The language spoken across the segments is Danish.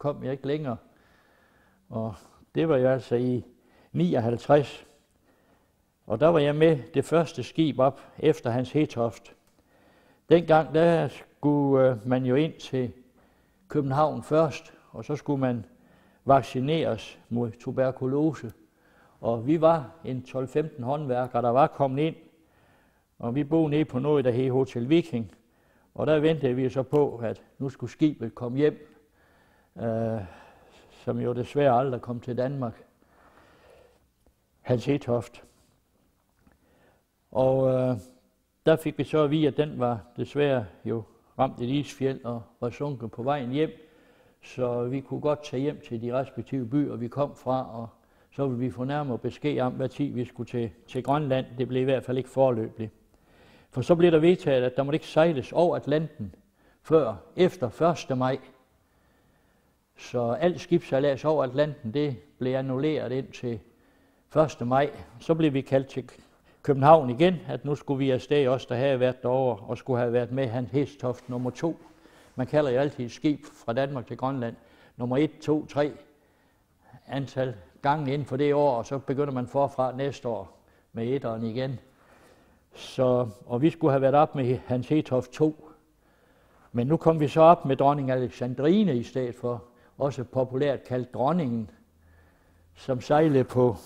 kom jeg ikke længere. Og det var jo altså i 59. Og der var jeg med det første skib op efter Hans Hedtoft. Dengang der skulle man jo ind til København først, og så skulle man vaccineres mod tuberkulose. Og vi var en 12-15 håndværkere, der var kommet ind, og vi boede nede på noget, der hed Hotel Viking. Og der ventede vi så på, at nu skulle skibet komme hjem, som jo desværre aldrig kom til Danmark. Hans Hedtoft. Og der fik vi så at vide, at den var desværre jo ramt et isfjeld og var sunket på vejen hjem. Så vi kunne godt tage hjem til de respektive byer, vi kom fra, og så ville vi få nærmere besked om, hvad tid vi skulle til Grønland. Det blev i hvert fald ikke foreløbigt. For så blev der vedtaget, at der måtte ikke sejles over Atlanten før efter 1. maj. Så alt skibsejlads over Atlanten, det blev annulleret indtil 1. maj. Så blev vi kaldt til København igen, at nu skulle vi afsted, os der havde været derovre, og skulle have været med Hans Hedtoft nummer 2. Man kalder jo altid et skib fra Danmark til Grønland. Nummer 1, 2, 3 antal gange inden for det år, og så begynder man forfra næste år med etteren igen. Og vi skulle have været op med Hans Hedtoft 2. Men nu kom vi så op med dronning Alexandrine i stedet for, også populært kaldt dronningen, som sejlede på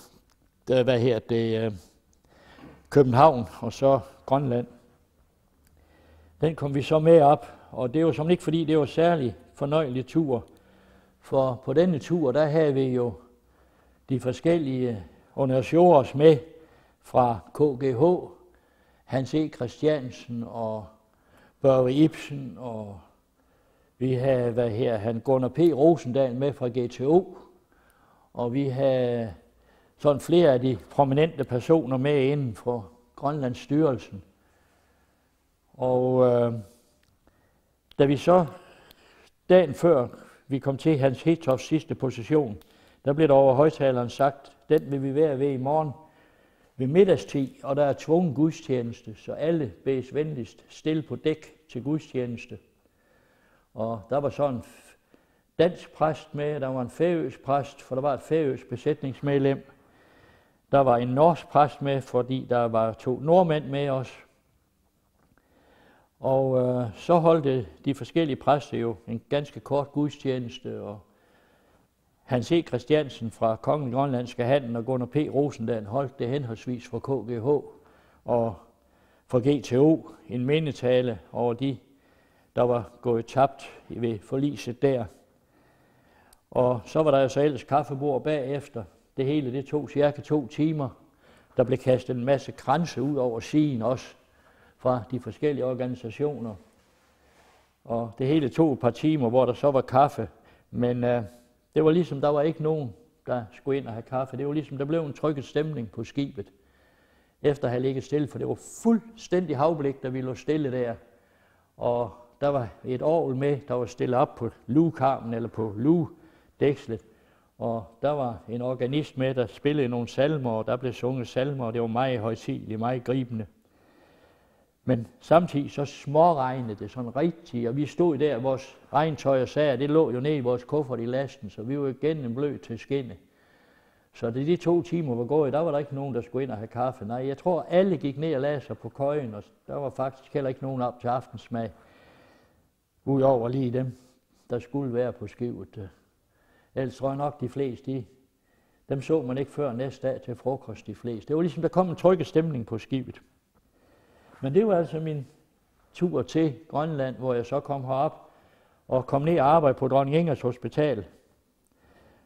København og så Grønland. Den kom vi så med op, og det var som ikke fordi det var særlig fornøjelig tur. For på denne tur, der havde vi jo de forskellige honorateurs med fra KGH, Hans E. Christiansen og Børge Ibsen, og vi havde han Gunnar P. Rosendal med fra GTO, og vi havde sådan flere af de prominente personer med inden for Grønlandsstyrelsen. Og da vi så dagen før vi kom til Hans Hedtofts sidste position, der blev der over højtaleren sagt, den vil vi være ved i morgen ved middagstid, og der er tvungen gudstjeneste, så alle bedes venligst stille på dæk til gudstjeneste. Og der var så en dansk præst med, der var en færøsk præst, for der var et færøsk besætningsmedlem. Der var en norsk præst med, fordi der var 2 nordmænd med os. Og så holdte de forskellige præster jo en ganske kort gudstjeneste, og Hans E. Christiansen fra Kongelig Grønlandske Handel og Gunnar P. Rosendal holdt det henholdsvis for KGH og for GTO en mindetale over de, der var gået tabt ved forliset der. Og så var der jo så ellers kaffebord bagefter. Det hele det tog cirka 2 timer. Der blev kastet en masse kranse ud over sigen også fra de forskellige organisationer. Og det hele tog et par timer, hvor der så var kaffe. Men det var ligesom, der var ikke nogen, der skulle ind og have kaffe. Det var ligesom, der blev en trykket stemning på skibet, efter at have ligget stille, for det var fuldstændig havblik, da vi lå stille der. Og der var et orgel med, der var stillet op på lugekarmen eller på lugedækslet. Og der var en organist med, der spillede nogle salmer, og der blev sunget salmer, og det var meget højtideligt, meget gribende. Men samtidig så småregnede det sådan rigtigt, og vi stod der, vores regntøj og sager, det lå jo nede i vores kuffert i lasten, så vi var igen en blød til skinne. Så det de 2 timer var gået, der var der ikke nogen, der skulle ind og have kaffe. Nej, jeg tror alle gik ned og lagde sig på køjen, og der var faktisk heller ikke nogen op til aftensmad. Udover lige dem, der skulle være på skibet. Ellers tror jeg nok, de fleste, dem så man ikke før næste dag til frokost, de fleste. Det var ligesom, der kom en trykket stemning på skibet. Men det var altså min tur til Grønland, hvor jeg så kom herop og kom ned og arbejdede på Dronning Ingers Hospital,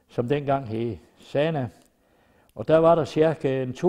som dengang hed Sana. Og der var der cirka 2